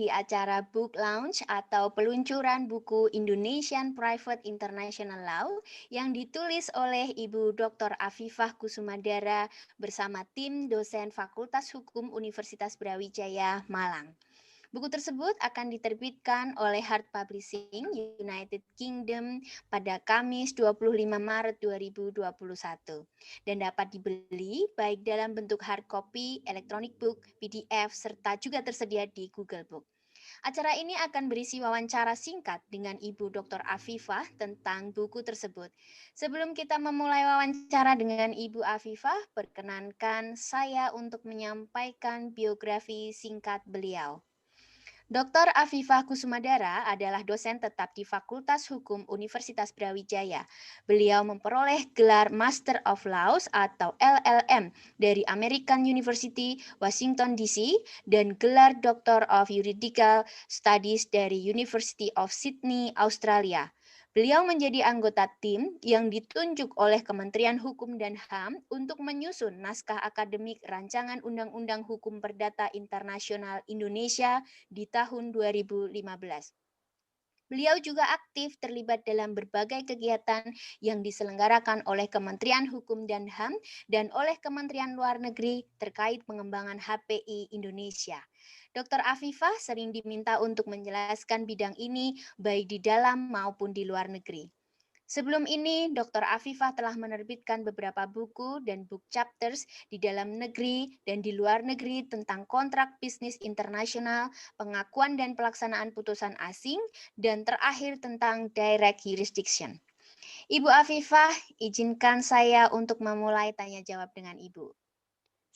di acara Book Launch atau peluncuran buku Indonesian Private International Law yang ditulis oleh Ibu Dr. Afifah Kusumadara bersama tim dosen Fakultas Hukum Universitas Brawijaya, Malang. Buku tersebut akan diterbitkan oleh Hart Publishing United Kingdom pada Kamis 25 Maret 2021 dan dapat dibeli baik dalam bentuk hard copy, electronic book, PDF, serta juga tersedia di Google Book. Acara ini akan berisi wawancara singkat dengan Ibu Dr. Afifah tentang buku tersebut. Sebelum kita memulai wawancara dengan Ibu Afifah, perkenankan saya untuk menyampaikan biografi singkat beliau. Dr. Afifah Kusumadara adalah dosen tetap di Fakultas Hukum Universitas Brawijaya. Beliau memperoleh gelar Master of Laws atau LLM dari American University, Washington DC, dan gelar Doctor of Juridical Studies dari University of Sydney, Australia. Beliau menjadi anggota tim yang ditunjuk oleh Kementerian Hukum dan HAM untuk menyusun naskah akademik Rancangan Undang-Undang Hukum Perdata Internasional Indonesia di tahun 2015. Beliau juga aktif terlibat dalam berbagai kegiatan yang diselenggarakan oleh Kementerian Hukum dan HAM dan oleh Kementerian Luar Negeri terkait pengembangan HPI Indonesia. Dr. Afifah sering diminta untuk menjelaskan bidang ini baik di dalam maupun di luar negeri. Sebelum ini, Dr. Afifah telah menerbitkan beberapa buku dan book chapters di dalam negeri dan di luar negeri tentang kontrak bisnis internasional, pengakuan dan pelaksanaan putusan asing, dan terakhir tentang direct jurisdiction. Ibu Afifah, izinkan saya untuk memulai tanya jawab dengan Ibu.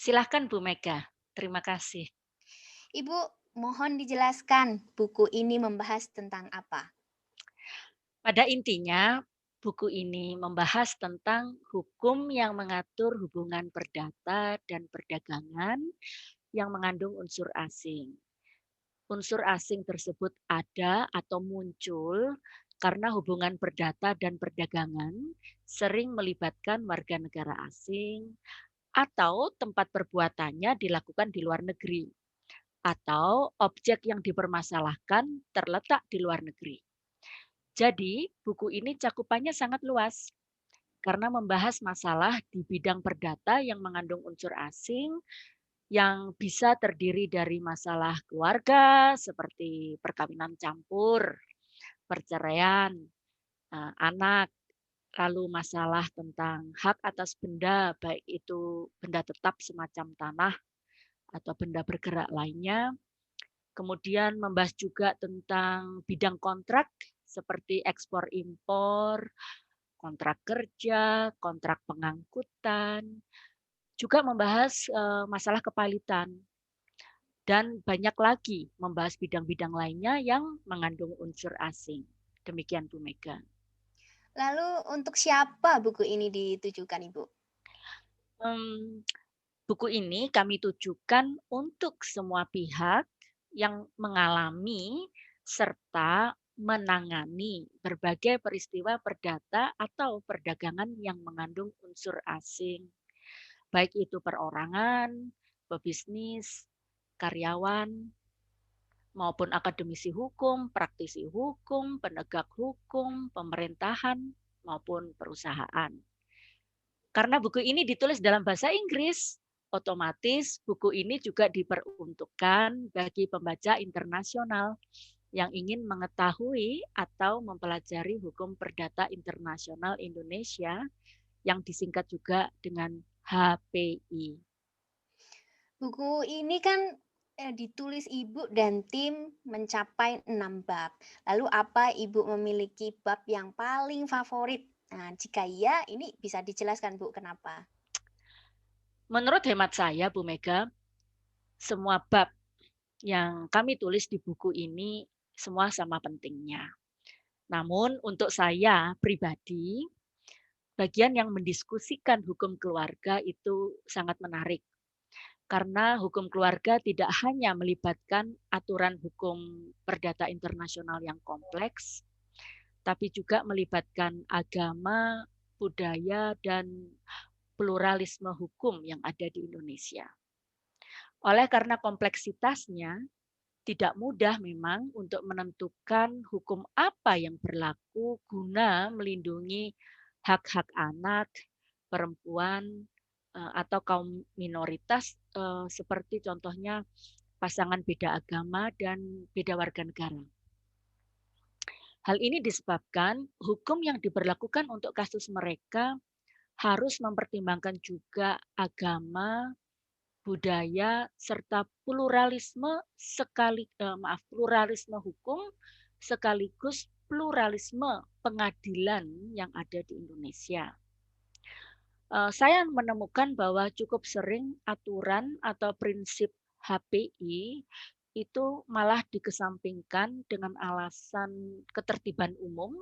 Silahkan Bu Mega, terima kasih. Ibu, mohon dijelaskan buku ini membahas tentang apa? Pada intinya, buku ini membahas tentang hukum yang mengatur hubungan perdata dan perdagangan yang mengandung unsur asing. Unsur asing tersebut ada atau muncul karena hubungan perdata dan perdagangan sering melibatkan warga negara asing atau tempat perbuatannya dilakukan di luar negeri atau objek yang dipermasalahkan terletak di luar negeri. Jadi, buku ini cakupannya sangat luas karena membahas masalah di bidang perdata yang mengandung unsur asing yang bisa terdiri dari masalah keluarga seperti perkawinan campur, perceraian, anak, lalu masalah tentang hak atas benda, baik itu benda tetap semacam tanah atau benda bergerak lainnya. Kemudian membahas juga tentang bidang kontrak seperti ekspor impor, kontrak kerja, kontrak pengangkutan, juga membahas, masalah kepalitan, dan banyak lagi membahas bidang-bidang lainnya yang mengandung unsur asing. Demikian Bu Mega. Lalu untuk siapa buku ini ditujukan, Ibu? Mmm, Buku ini kami tujukan untuk semua pihak yang mengalami serta menangani berbagai peristiwa perdata atau perdagangan yang mengandung unsur asing. Baik itu perorangan, pebisnis, karyawan, maupun akademisi hukum, praktisi hukum, penegak hukum, pemerintahan, maupun perusahaan. Karena buku ini ditulis dalam bahasa Inggris, otomatis buku ini juga diperuntukkan bagi pembaca internasional yang ingin mengetahui atau mempelajari hukum perdata internasional Indonesia yang disingkat juga dengan HPI. Buku ini kan ditulis Ibu dan tim mencapai 6 bab. Lalu apa Ibu memiliki bab yang paling favorit? Nah, jika iya, ini bisa dijelaskan Bu kenapa? Menurut hemat saya, Bu Mega, semua bab yang kami tulis di buku ini semua sama pentingnya. Namun untuk saya pribadi, bagian yang mendiskusikan hukum keluarga itu sangat menarik. Karena hukum keluarga tidak hanya melibatkan aturan hukum perdata internasional yang kompleks, tapi juga melibatkan agama, budaya, dan pluralisme hukum yang ada di Indonesia. Oleh karena kompleksitasnya, Tidak mudah memang untuk menentukan hukum apa yang berlaku guna melindungi hak-hak anak, perempuan, atau kaum minoritas, seperti contohnya pasangan beda agama dan beda warga negara. Hal ini disebabkan hukum yang diberlakukan untuk kasus mereka harus mempertimbangkan juga agama, budaya, serta pluralisme hukum sekaligus pluralisme pengadilan yang ada di Indonesia. Saya menemukan bahwa cukup sering aturan atau prinsip HPI itu malah dikesampingkan dengan alasan ketertiban umum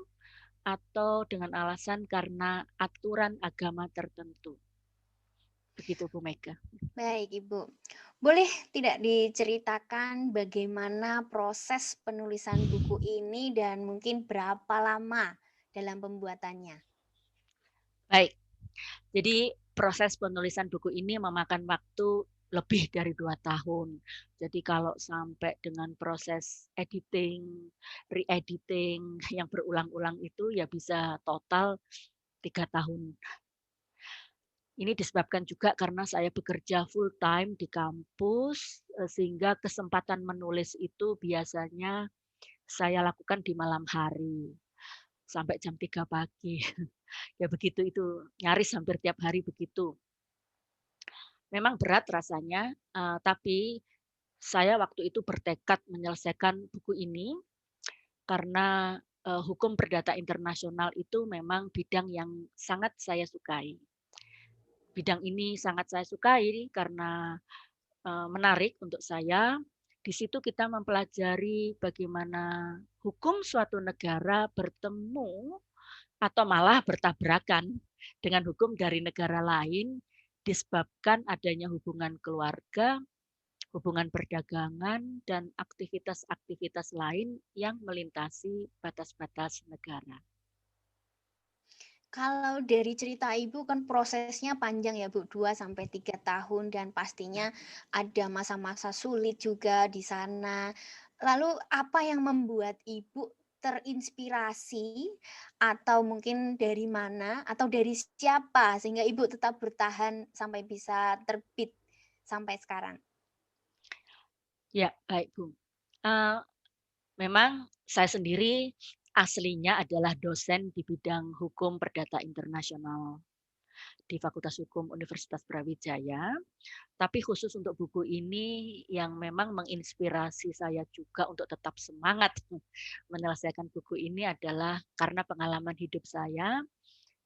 atau dengan alasan karena aturan agama tertentu. Begitu Bu Mega. Baik, Ibu. Boleh tidak diceritakan bagaimana proses penulisan buku ini dan mungkin berapa lama dalam pembuatannya? Baik, jadi proses penulisan buku ini memakan waktu lebih dari 2 tahun. Jadi kalau sampai dengan proses editing, re-editing yang berulang-ulang itu ya bisa total 3 tahun. Ini disebabkan juga karena saya bekerja full time di kampus, sehingga kesempatan menulis itu biasanya saya lakukan di malam hari, sampai jam 3 pagi. Ya begitu itu, nyaris hampir tiap hari begitu. Memang berat rasanya, tapi saya waktu itu bertekad menyelesaikan buku ini karena, hukum perdata internasional itu memang bidang yang sangat saya sukai. Bidang ini sangat saya sukai karena, menarik untuk saya. Di situ kita mempelajari bagaimana hukum suatu negara bertemu atau malah bertabrakan dengan hukum dari negara lain disebabkan adanya hubungan keluarga, hubungan perdagangan, dan aktivitas-aktivitas lain yang melintasi batas-batas negara. Kalau dari cerita Ibu kan prosesnya panjang ya Bu, 2 sampai 3 tahun dan pastinya ada masa-masa sulit juga di sana. Lalu apa yang membuat Ibu terinspirasi atau mungkin dari mana atau dari siapa sehingga Ibu tetap bertahan sampai bisa terbit sampai sekarang? Ya, baik Bu. Eee, Memang saya sendiri aslinya adalah dosen di bidang hukum perdata internasional di Fakultas Hukum Universitas Brawijaya. Tapi khusus untuk buku ini yang memang menginspirasi saya juga untuk tetap semangat menyelesaikan buku ini adalah karena pengalaman hidup saya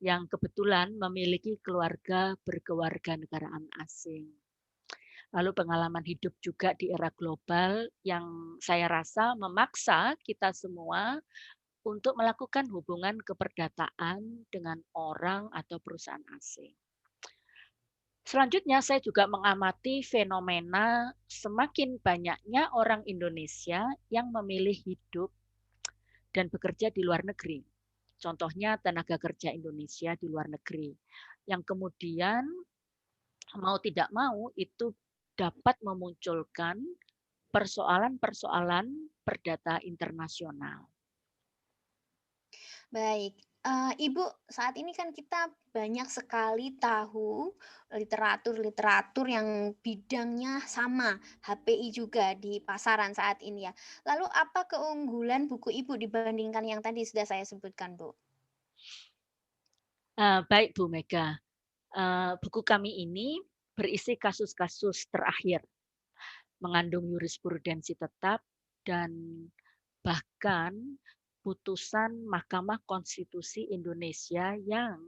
yang kebetulan memiliki keluarga berkewarganegaraan asing. Lalu pengalaman hidup juga di era global yang saya rasa memaksa kita semua untuk melakukan hubungan keperdataan dengan orang atau perusahaan asing. Selanjutnya saya juga mengamati fenomena semakin banyaknya orang Indonesia yang memilih hidup dan bekerja di luar negeri. Contohnya tenaga kerja Indonesia di luar negeri, yang kemudian mau tidak mau itu dapat memunculkan persoalan-persoalan perdata internasional. Baik, Ibu, saat ini kan kita banyak sekali tahu literatur-literatur yang bidangnya sama, HPI juga di pasaran saat ini ya. Lalu apa keunggulan buku Ibu dibandingkan yang tadi sudah saya sebutkan, Bu? Baik Bu Mega, buku kami ini berisi kasus-kasus terakhir, mengandung jurisprudensi tetap dan bahkan putusan Mahkamah Konstitusi Indonesia yang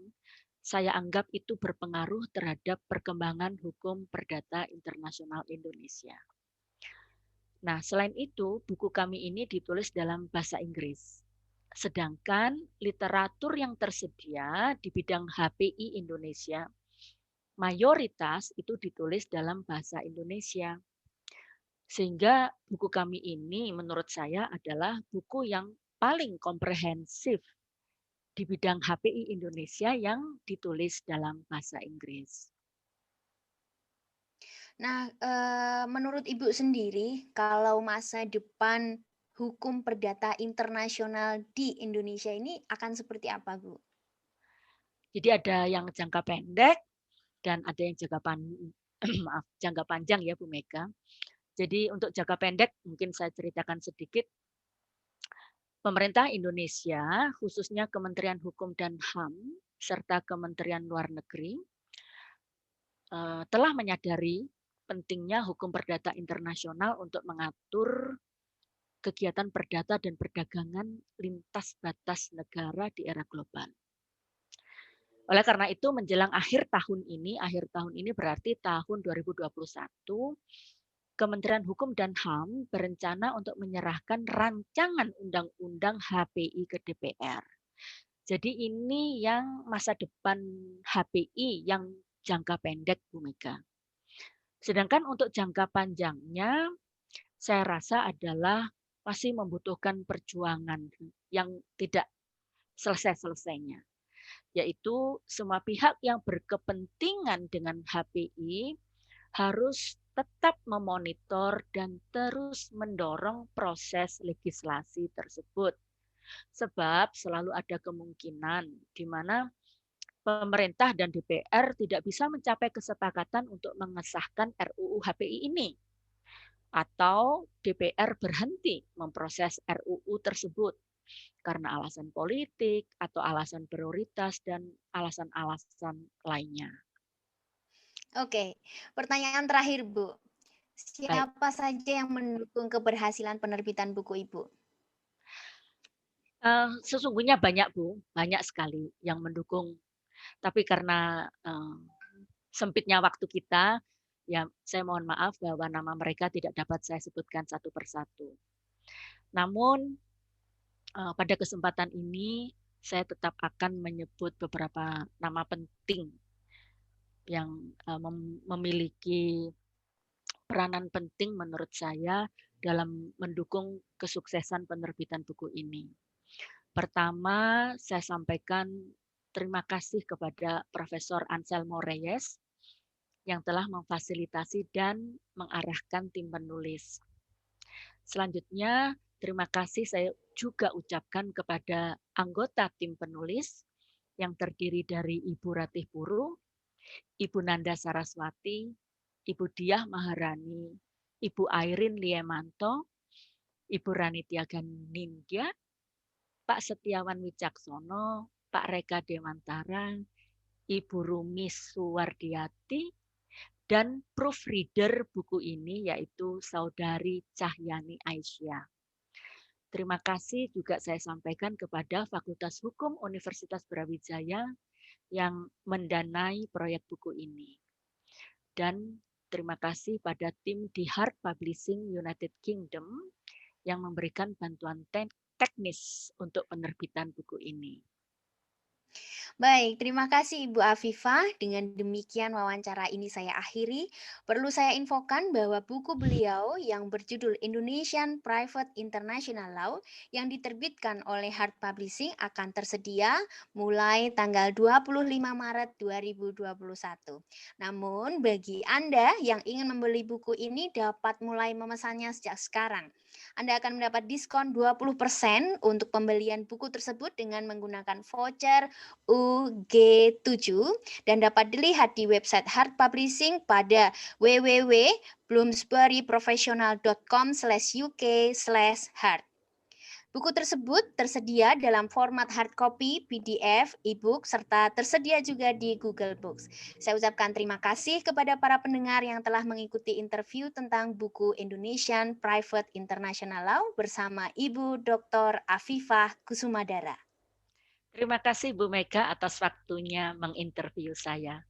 saya anggap itu berpengaruh terhadap perkembangan hukum perdata internasional Indonesia. Nah, selain itu, buku kami ini ditulis dalam bahasa Inggris. Sedangkan literatur yang tersedia di bidang HPI Indonesia mayoritas itu ditulis dalam bahasa Indonesia. Sehingga buku kami ini menurut saya adalah buku yang paling komprehensif di bidang HPI Indonesia yang ditulis dalam bahasa Inggris. Nah, menurut Ibu sendiri, kalau masa depan hukum perdata internasional di Indonesia ini akan seperti apa, Bu? Jadi ada yang jangka pendek dan ada yang maaf, jangka panjang ya Bu Mega. Jadi untuk jangka pendek mungkin saya ceritakan sedikit, pemerintah Indonesia khususnya Kementerian Hukum dan HAM serta Kementerian Luar Negeri telah menyadari pentingnya hukum perdata internasional untuk mengatur kegiatan perdata dan perdagangan lintas batas negara di era global. Oleh karena itu menjelang akhir tahun ini berarti tahun 2021, Kementerian Hukum dan HAM berencana untuk menyerahkan rancangan undang-undang HPI ke DPR. Jadi ini yang masa depan HPI yang jangka pendek, Bu Mega. Sedangkan untuk jangka panjangnya, saya rasa adalah masih membutuhkan perjuangan yang tidak selesai-selesainya, yaitu semua pihak yang berkepentingan dengan HPI harus tetap memonitor dan terus mendorong proses legislasi tersebut. Sebab selalu ada kemungkinan di mana pemerintah dan DPR tidak bisa mencapai kesepakatan untuk mengesahkan RUU HPI ini, atau DPR berhenti memproses RUU tersebut karena alasan politik atau alasan prioritas dan alasan-alasan lainnya. Oke, pertanyaan terakhir, Bu. Baik, Siapa saja yang mendukung keberhasilan penerbitan buku Ibu? sesungguhnya banyak Bu, banyak sekali yang mendukung. Tapi karena, sempitnya waktu kita, ya saya mohon maaf bahwa nama mereka tidak dapat saya sebutkan satu persatu. Namun, pada kesempatan ini saya tetap akan menyebut beberapa nama penting yang, memiliki peranan penting menurut saya dalam mendukung kesuksesan penerbitan buku ini. Pertama, saya sampaikan terima kasih kepada Profesor Anselmo Reyes yang telah memfasilitasi dan mengarahkan tim penulis. Selanjutnya, terima kasih saya juga ucapkan kepada anggota tim penulis yang terdiri dari Ibu Ratih Puru, Ibu Nanda Saraswati, Ibu Diah Maharani, Ibu Airin Liemanto, Ibu Ranitya Nindya, Pak Setiawan Wicaksono, Pak Reka Dewantara, Ibu Rumi Suwardiati, dan proofreader buku ini yaitu Saudari Cahyani Aisyah. Terima kasih juga saya sampaikan kepada Fakultas Hukum Universitas Brawijaya yang mendanai proyek buku ini. Dan terima kasih pada tim di Heart Publishing United Kingdom yang memberikan bantuan teknis untuk penerbitan buku ini. Baik, terima kasih Ibu Afifah. Dengan demikian wawancara ini saya akhiri. Perlu saya infokan bahwa buku beliau yang berjudul Indonesian Private International Law yang diterbitkan oleh Heart Publishing akan tersedia mulai tanggal 25 Maret 2021. Namun bagi Anda yang ingin membeli buku ini dapat mulai memesannya sejak sekarang. Anda akan mendapat diskon 20% untuk pembelian buku tersebut dengan menggunakan voucher UG7 dan dapat dilihat di website Heart Publishing pada www.bloomsburyprofessional.com/uk/heart. Buku tersebut tersedia dalam format hard copy, PDF, e-book, serta tersedia juga di Google Books. Saya ucapkan terima kasih kepada para pendengar yang telah mengikuti interview tentang buku Indonesian Private International Law bersama Ibu Dr. Afifah Kusumadara. Terima kasih Bu Mega atas waktunya menginterview saya.